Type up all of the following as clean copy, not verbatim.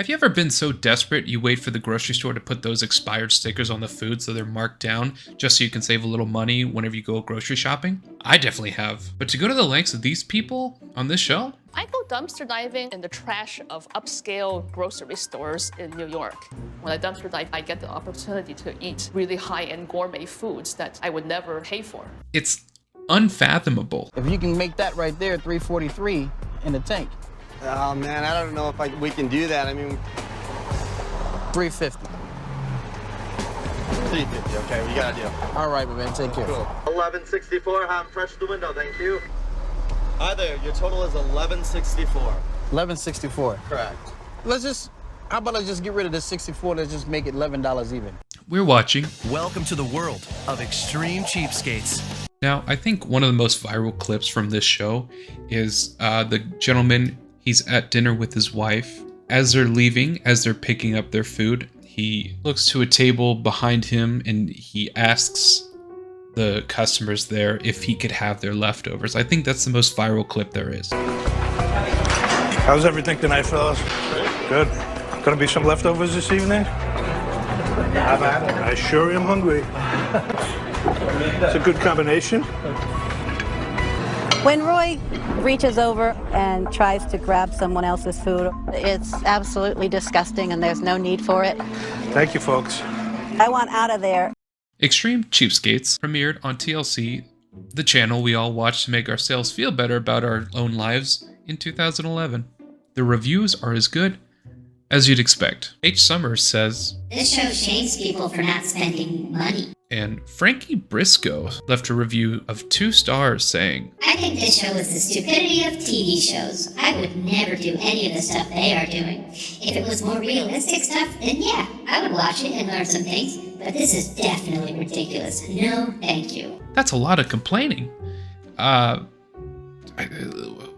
Have you ever been so desperate you wait for the grocery store to put those expired stickers on the food so they're marked down just so you can save a little money whenever you go grocery shopping? I definitely have. But to go to the lengths of these people on this show? I go dumpster diving in the trash of upscale grocery stores in New York. When I dumpster dive, I get the opportunity to eat really high-end gourmet foods that I would never pay for. It's unfathomable. If you can make that right there, 343 in the tank. Oh man, I don't know if we can do that. I mean, 350. 350. Okay, we got a deal. All right, man. Take care. Cool. 1164. I'm fresh to the window. Thank you. Hi there. Your total is 1164. 1164. Correct. How about I just get rid of the 64? Let's just make it $11 even. We're watching. Welcome to the world of extreme cheapskates. Now, I think one of the most viral clips from this show is the gentleman, he's at dinner with his wife. As they're leaving, as they're picking up their food, he looks to a table behind him and he asks the customers there if he could have their leftovers. I think that's the most viral clip there is. How's everything tonight, fellas? Good. Gonna be some leftovers this evening? I sure am hungry. It's a good combination. When Roy reaches over and tries to grab someone else's food, it's absolutely disgusting and there's no need for it. Thank you, folks. I want out of there. Extreme Cheapskates premiered on TLC, the channel we all watch to make ourselves feel better about our own lives, in 2011. The reviews are as good as you'd expect. H. Summers says, "This show shames people for not spending money." And Frankie Briscoe left a review of 2 stars saying, "I think this show is the stupidity of TV shows. I would never do any of the stuff they are doing. If it was more realistic stuff, then yeah, I would watch it and learn some things. But this is definitely ridiculous. No, thank you." That's a lot of complaining.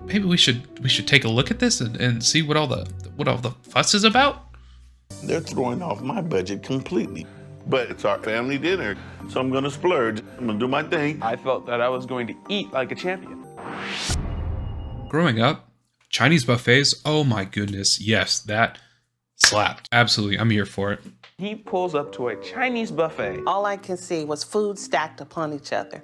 Maybe we should take a look at this and see what all the fuss is about. They're throwing off my budget completely. But it's our family dinner, so I'm gonna splurge. I'm gonna do my thing. I felt that I was going to eat like a champion. Growing up, Chinese buffets, oh my goodness, yes, that slapped. Absolutely, I'm here for it. He pulls up to a Chinese buffet. All I can see was food stacked upon each other.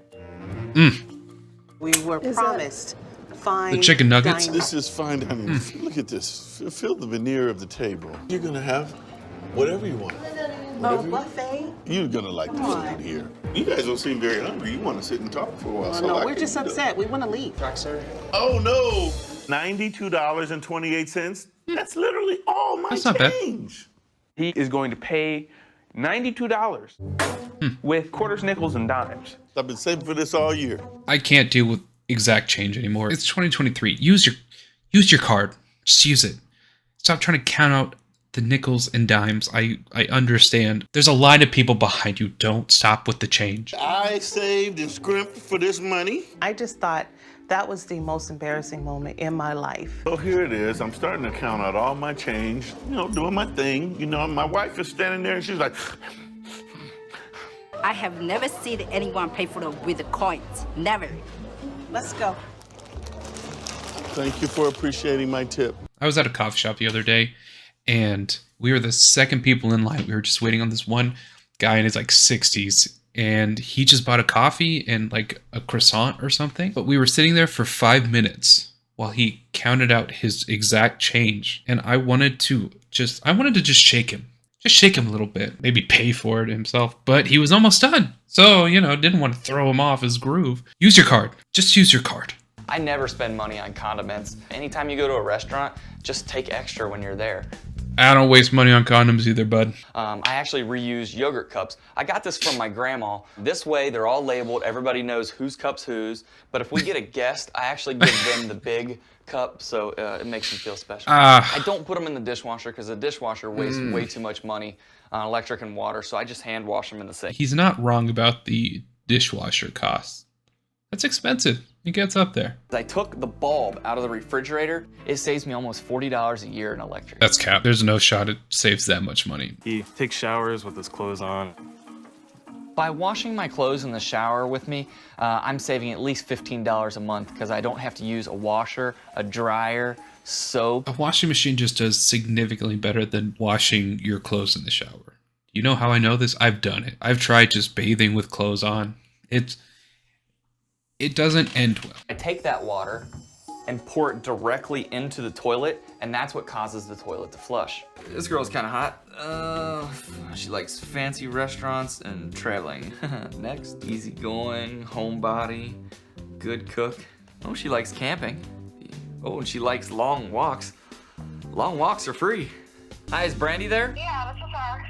We were promised fine the chicken nuggets. dining. This is fine dining. Look at this. Feel the veneer of the table. You're gonna have whatever you want. Oh, buffet? You're gonna like the food here. You guys don't seem very hungry. You want to sit and talk for a while. Oh, no, we're just upset. We want to leave. Oh no! $92.28. That's literally all my That's not bad. change. He is going to pay $92 with quarters, nickels, and dimes. I've been saving for this all year. I can't deal with exact change anymore. It's 2023. Use your card. Just use it. Stop trying to count out the nickels and dimes. I understand. There's a line of people behind you. Don't stop with the change. I saved and scrimped for this money. I just thought that was the most embarrassing moment in my life. So here it is. I'm starting to count out all my change, doing my thing. My wife is standing there and she's like, I have never seen anyone pay for it with the coins. Never. Let's go. thank you for appreciating my tip. I was at a coffee shop the other day, and we were the second people in line. We were just waiting on this one guy in his 60s, and he just bought a coffee and a croissant or something. But we were sitting there for 5 minutes while he counted out his exact change, and I wanted to just shake him. Just shake him a little bit, maybe pay for it himself, but he was almost done. So, didn't want to throw him off his groove. Use your card. Just use your card. I never spend money on condiments. Anytime you go to a restaurant, just take extra when you're there. I don't waste money on condoms either, bud. I actually reuse yogurt cups. I got this from my grandma. This way, they're all labeled. Everybody knows whose cup's whose. But if we get a guest, I actually give them the big cup, so it makes them feel special. I don't put them in the dishwasher because the dishwasher wastes way too much money on electric and water, so I just hand wash them in the sink. He's not wrong about the dishwasher costs. That's expensive. It gets up there. I took the bulb out of the refrigerator. It saves me almost $40 a year in electric. That's cap. There's no shot it saves that much money. He takes showers with his clothes on. By washing my clothes in the shower with me, I'm saving at least $15 a month because I don't have to use a washer, a dryer, soap. A washing machine just does significantly better than washing your clothes in the shower. You know how I know this? I've done it. I've tried just bathing with clothes on. It doesn't end well. I take that water and pour it directly into the toilet, and that's what causes the toilet to flush. This girl's kind of hot. She likes fancy restaurants and traveling. Next, easygoing, homebody, good cook. Oh, she likes camping. Oh, and she likes long walks. Long walks are free. Hi, is Brandy there? Yeah, this is her.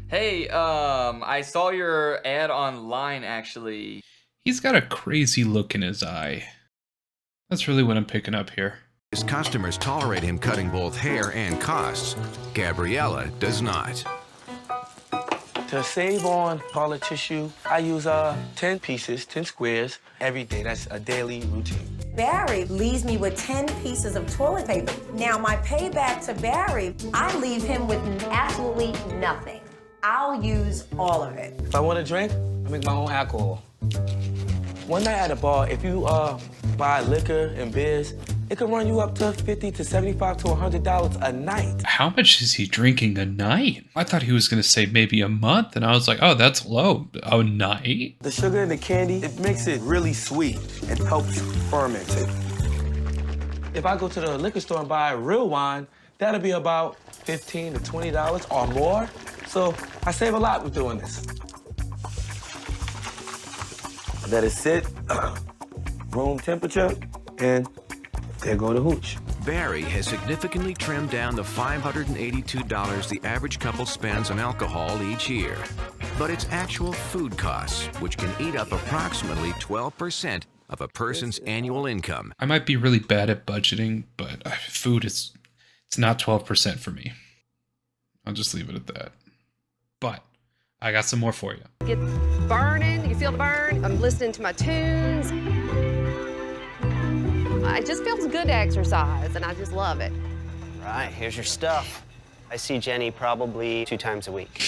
Hey, I saw your ad online, actually. He's got a crazy look in his eye. That's really what I'm picking up here. His customers tolerate him cutting both hair and costs. Gabriella does not. To save on toilet tissue, I use 10 pieces, 10 squares every day. That's a daily routine. Barry leaves me with 10 pieces of toilet paper. Now, my payback to Barry, I leave him with absolutely nothing. I'll use all of it. If I want a drink, I make my own alcohol. One night at a bar, if you buy liquor and beers, it can run you up to $50 to $75 to $100 a night. How much is he drinking a night? I thought he was going to say maybe a month, and I was like, oh, that's low. A night? The sugar and the candy, it makes it really sweet and helps ferment it. If I go to the liquor store and buy real wine, that'll be about $15 to $20 or more. So I save a lot with doing this. Let it sit, room temperature, and there go the hooch. Barry has significantly trimmed down the $582 the average couple spends on alcohol each year. But it's actual food costs, which can eat up approximately 12% of a person's annual income. I might be really bad at budgeting, but food it's not 12% for me. I'll just leave it at that. But I got some more for you. Get burning, you feel the burn. I'm listening to my tunes. It just feels good to exercise, and I just love it. Right, here's your stuff. I see Jenny probably 2 times a week.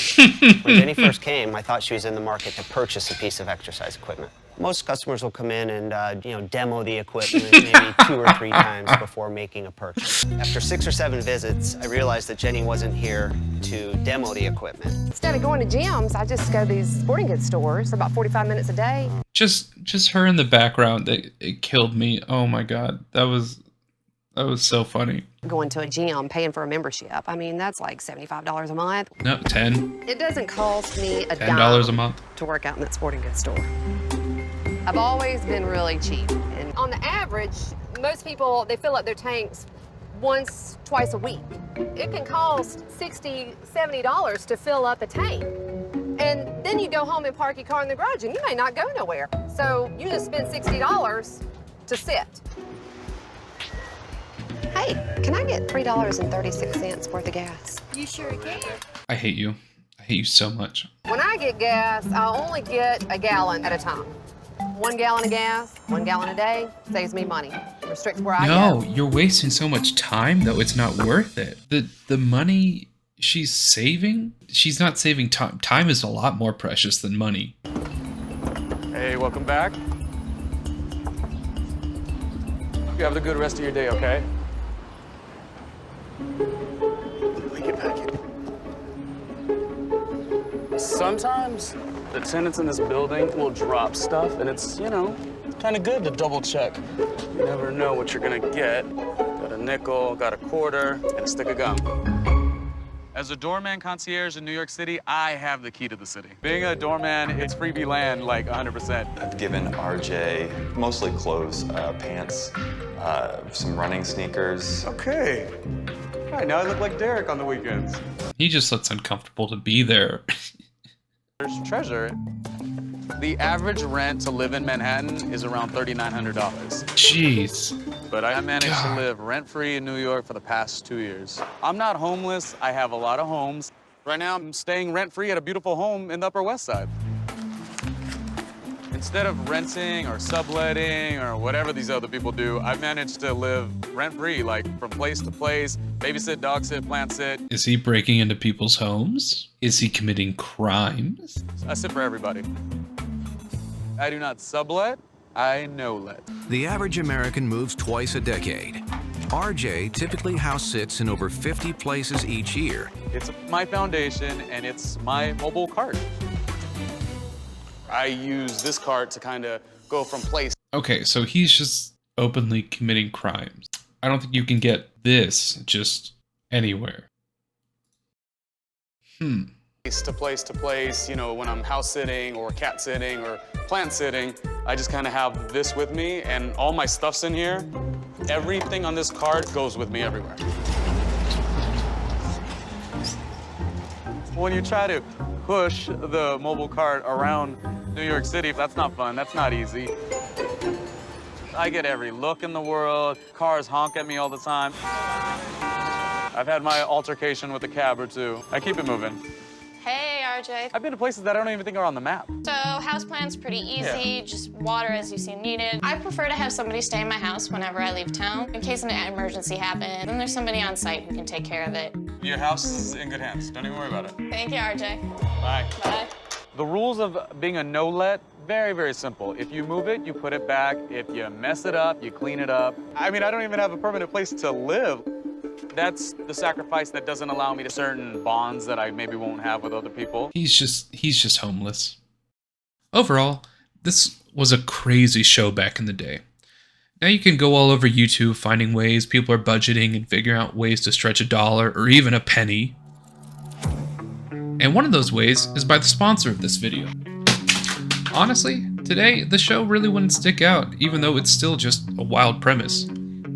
When Jenny first came, I thought she was in the market to purchase a piece of exercise equipment. Most customers will come in and, demo the equipment maybe 2 or 3 times before making a purchase. After 6 or 7 visits, I realized that Jenny wasn't here to demo the equipment. Instead of going to gyms, I just go to these sporting goods stores for about 45 minutes a day. Just her in the background, it killed me. Oh my God, that was so funny. Going to a gym, paying for a membership. I mean, that's like $75 a month. No, 10. It doesn't cost me a $10 a dime month to work out in that sporting goods store. I've always been really cheap. And on the average, most people, they fill up their tanks once, twice a week. It can cost $60, $70 to fill up a tank. And then you go home and park your car in the garage and you may not go nowhere. So you just spend $60 to sit. Hey, can I get $3.36 worth of gas? You sure can. I hate you. I hate you so much. When I get gas, I'll only get a gallon at a time. 1 gallon of gas, 1 gallon a day, saves me money. Restricts where I go. No, you're wasting so much time, though. It's not worth it. The money she's saving, she's not saving time. Time is a lot more precious than money. Hey, welcome back. You have a good rest of your day, okay? Let me get back in. Sometimes the tenants in this building will drop stuff, and it's, kind of good to double check. You never know what you're gonna get. Got a nickel, got a quarter, and a stick of gum. As a doorman concierge in New York City, I have the key to the city. Being a doorman, it's freebie land, like 100%. I've given RJ mostly clothes, pants, some running sneakers. Okay. All right, now I look like Derek on the weekends. He just looks uncomfortable to be there. There's treasure. The average rent to live in Manhattan is around $3,900. Jeez. But I managed to live rent-free in New York for the past 2 years. I'm not homeless. I have a lot of homes. Right now, I'm staying rent-free at a beautiful home in the Upper West Side. Instead of renting or subletting or whatever these other people do, I've managed to live rent-free, like from place to place, babysit, dog sit, plant sit. Is he breaking into people's homes? Is he committing crimes? I sit for everybody. I do not sublet, I no-let. The average American moves twice a decade. RJ typically house sits in over 50 places each year. It's my foundation and it's my mobile cart. I use this cart to kind of go from place. Okay, so he's just openly committing crimes. I don't think you can get this just anywhere. To place to place, you know, when I'm house sitting or cat sitting or plant sitting, I just kind of have this with me and all my stuff's in here. Everything on this cart goes with me everywhere. When you try to push the mobile cart around New York City, that's not fun, that's not easy. I get every look in the world, cars honk at me all the time. I've had my altercation with a cab or two. I keep it moving. Hey, RJ. I've been to places that I don't even think are on the map. So houseplant's pretty easy, just water as you see needed. I prefer to have somebody stay in my house whenever I leave town. In case an emergency happens, then there's somebody on site who can take care of it. Your house is in good hands. Don't even worry about it. Thank you, RJ. Bye. Bye. The rules of being a no-let, very, very simple. If you move it, you put it back. If you mess it up, you clean it up. I mean, I don't even have a permanent place to live. That's the sacrifice that doesn't allow me to certain bonds that I maybe won't have with other people. He's just homeless. Overall, this was a crazy show back in the day. Now you can go all over YouTube finding ways people are budgeting and figuring out ways to stretch $1 or even a penny. And one of those ways is by the sponsor of this video. Honestly, today the show really wouldn't stick out, even though it's still just a wild premise.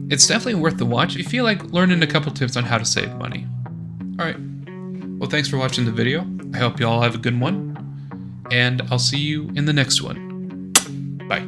It's definitely worth the watch if you feel like learning a couple tips on how to save money. Alright, well thanks for watching the video. I hope you all have a good one, and I'll see you in the next one. Bye.